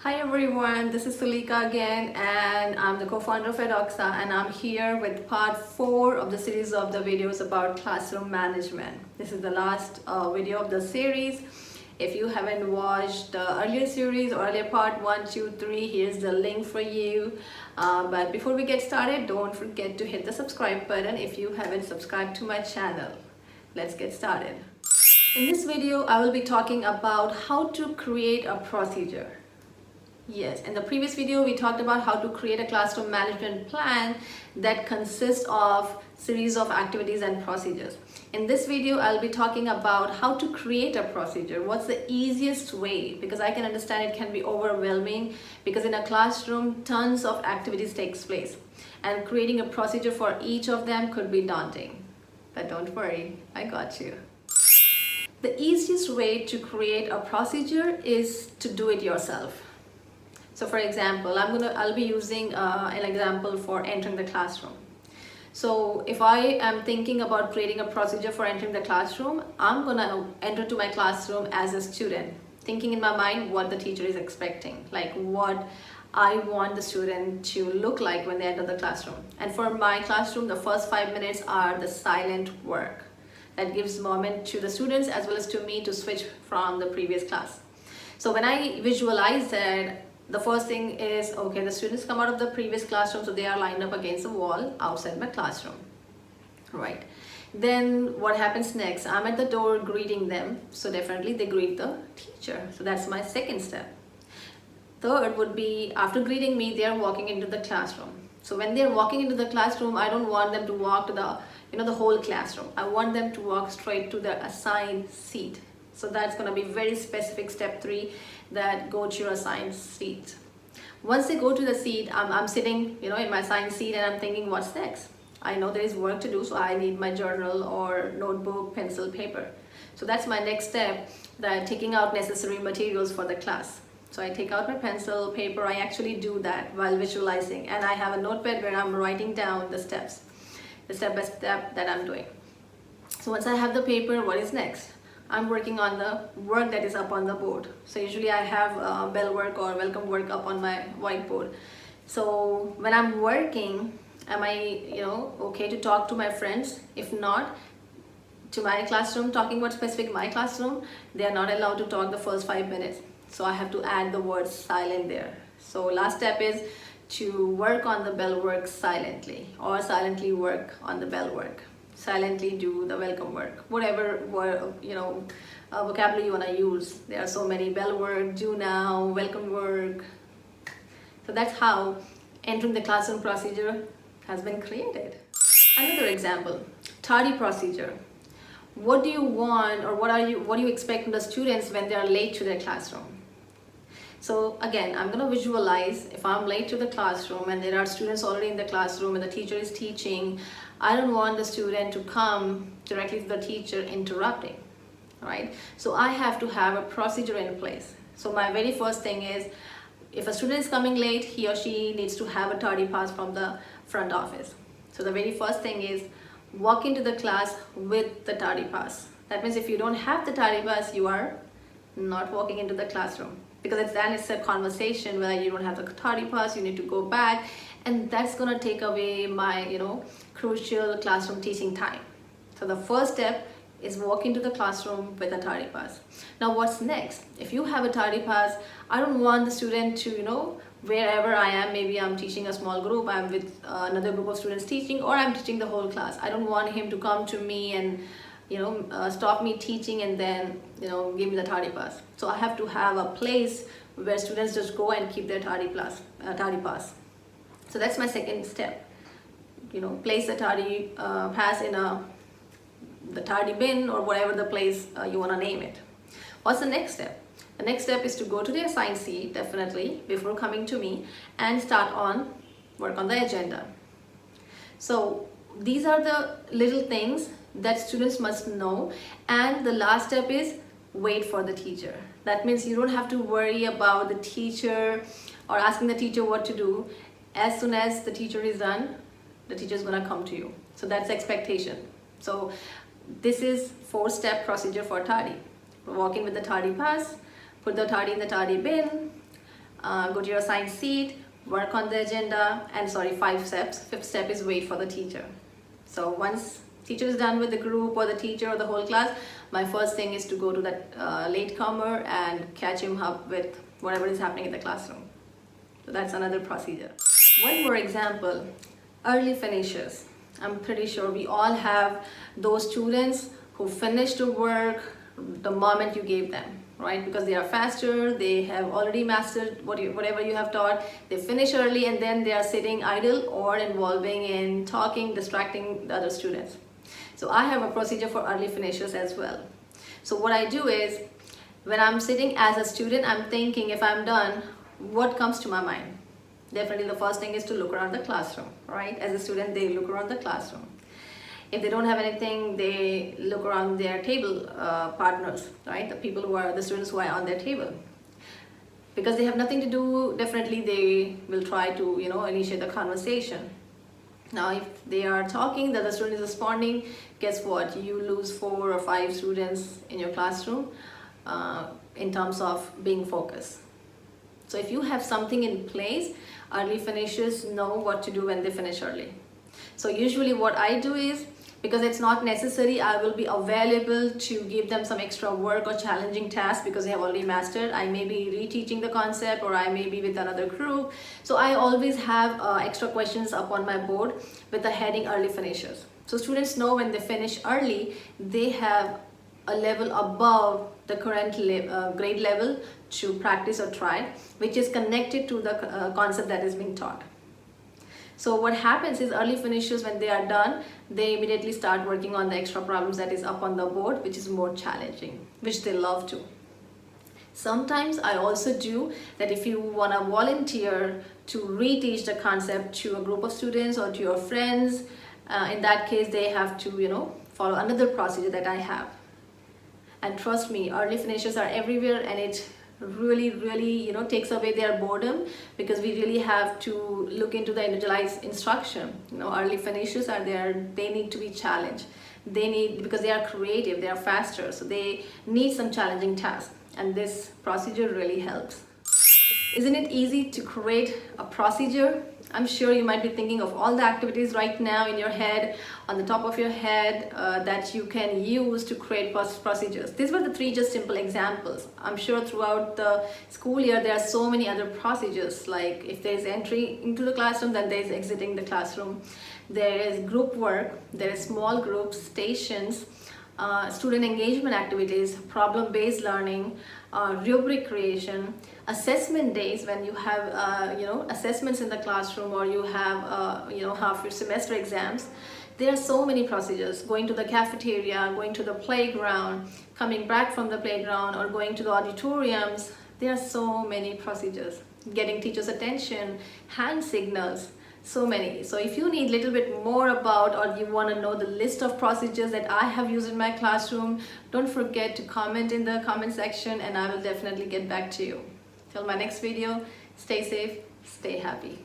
Hi everyone, this is Sulika again and I'm the co-founder of Edoxa and I'm here with part 4 of the series of the videos about classroom management. This is the last video of the series. If you haven't watched the earlier series or earlier part 1, 2, 3, here's the link for you. But before we get started, don't forget to hit the subscribe button if you haven't subscribed to my channel. Let's get started. In this video, I will be talking about how to create a procedure. Yes, in the previous video we talked about how to create a classroom management plan that consists of series of activities and procedures. In this video I'll be talking about how to create a procedure. What's the easiest way? Because I can understand it can be overwhelming because in a classroom tons of activities takes place and creating a procedure for each of them could be daunting. But don't worry, I got you. The easiest way to create a procedure is to do it yourself. So for example, I'll be using an example for entering the classroom. So if I am thinking about creating a procedure for entering the classroom, I'm gonna enter to my classroom as a student, thinking in my mind what the teacher is expecting, like what I want the student to look like when they enter the classroom. And for my classroom, the first 5 minutes are the silent work that gives moment to the students as well as to me to switch from the previous class. So when I visualize that, the first thing is, okay, the students come out of the previous classroom, so they are lined up against the wall outside my classroom, right? Then what happens next? I'm at the door greeting them, so definitely they greet the teacher. So that's my second step. Third would be, after greeting me, they are walking into the classroom. So when they're walking into the classroom, I don't want them to walk to the whole classroom. I want them to walk straight to their assigned seat. So that's going to be very specific step 3, that go to your assigned seat. Once they go to the seat, I'm sitting in my assigned seat and I'm thinking, what's next? I know there is work to do, so I need my journal or notebook, pencil, paper. So that's my next step, that taking out necessary materials for the class. So I take out my pencil, paper. I actually do that while visualizing, and I have a notepad where I'm writing down the steps, the step by step that I'm doing. So once I have the paper, what is next? I'm working on the work that is up on the board. So usually I have bell work or welcome work up on my whiteboard. So when I'm working, am I okay to talk to my friends? If not, to my classroom, talking about specific my classroom, they are not allowed to talk the first 5 minutes. So I have to add the word silent there. So last step is to work on the bell work silently, or silently work on the bell work. Silently do the welcome work, whatever vocabulary you want to use. There are so many: bell work, do now, welcome work. So that's how entering the classroom procedure has been created. Another example, tardy procedure. What do you want, or what do you expect from the students when they are late to their classroom? So again, I'm going to visualize if I'm late to the classroom and there are students already in the classroom and the teacher is teaching. I don't want the student to come directly to the teacher interrupting, right? So I have to have a procedure in place. So my very first thing is, if a student is coming late, he or she needs to have a tardy pass from the front office. So the very first thing is walk into the class with the tardy pass. That means if you don't have the tardy pass, you are not walking into the classroom, because it's a conversation where you don't have the tardy pass, you need to go back, and that's going to take away my crucial classroom teaching time. So the first step is walk into the classroom with a tardy pass. Now what's next? If you have a tardy pass, I don't want the student to wherever I am, maybe I'm teaching a small group, I'm with another group of students teaching, or I'm teaching the whole class. I don't want him to come to me and stop me teaching and then give me the tardy pass. So I have to have a place where students just go and keep their tardy pass. So that's my second step. Place the tardy pass in the tardy bin, or whatever the place you want to name it. What's the next step? The next step is to go to the assigned seat, definitely, before coming to me, and start on work on the agenda. So these are the little things that students must know. And the last step is wait for the teacher. That means you don't have to worry about the teacher or asking the teacher what to do. As soon as the teacher is done, the teacher is going to come to you. So that's expectation. So this is 4-step procedure for tardy. Walk in with the tardy pass, put the tardy in the tardy bin, go to your assigned seat, work on the agenda, and 5 steps. 5th step is wait for the teacher. So once teacher is done with the group or the teacher or the whole class, my first thing is to go to that latecomer and catch him up with whatever is happening in the classroom. So that's another procedure. One more example, early finishers. I'm pretty sure we all have those students who finish the work the moment you gave them, right? Because they are faster, they have already mastered whatever you have taught, they finish early, and then they are sitting idle or involving in talking, distracting the other students. So I have a procedure for early finishers as well. So what I do is, when I'm sitting as a student, I'm thinking, if I'm done, what comes to my mind? Definitely the first thing is to look around the classroom, right? As a student, they look around the classroom. If they don't have anything, they look around their table partners, right? The students who are on their table. Because they have nothing to do, definitely they will try to, initiate the conversation. Now, if they are talking, the other student is responding, guess what? You lose 4 or 5 students in your classroom in terms of being focused. So if you have something in place, early finishers know what to do when they finish early. So usually what I do is, because it's not necessary, I will be available to give them some extra work or challenging tasks because they have already mastered. I may be reteaching the concept, or I may be with another group. So I always have extra questions up on my board with the heading early finishers. So students know when they finish early, they have a level above the current grade level to practice or try, which is connected to the concept that is being taught. So what happens is, early finishers, when they are done, they immediately start working on the extra problems that is up on the board, which is more challenging, which they love to. Sometimes I also do that if you want to volunteer to reteach the concept to a group of students or to your friends, in that case they have to, follow another procedure that I have. And trust me, early finishers are everywhere, and it really takes away their boredom, because we really have to look into the individualized instruction. Early finishers are there, they need to be challenged. Because they are creative, they are faster, so they need some challenging tasks, and this procedure really helps. Isn't it easy to create a procedure? I'm sure you might be thinking of all the activities right now in your head, on the top of your head, that you can use to create procedures. These were the 3 just simple examples. I'm sure throughout the school year there are so many other procedures, like if there is entry into the classroom, then there is exiting the classroom. There is group work, there is small groups, stations, student engagement activities, problem-based learning, rubric creation, assessment days when you have assessments in the classroom, or you have half your semester exams. There are so many procedures: going to the cafeteria, going to the playground, coming back from the playground, or going to the auditoriums. There are so many procedures. Getting teachers' attention, hand signals, so many. So if you need a little bit more about, or you want to know the list of procedures that I have used in my classroom, don't forget to comment in the comment section, and I will definitely get back to you. Till my next video, stay safe, stay happy.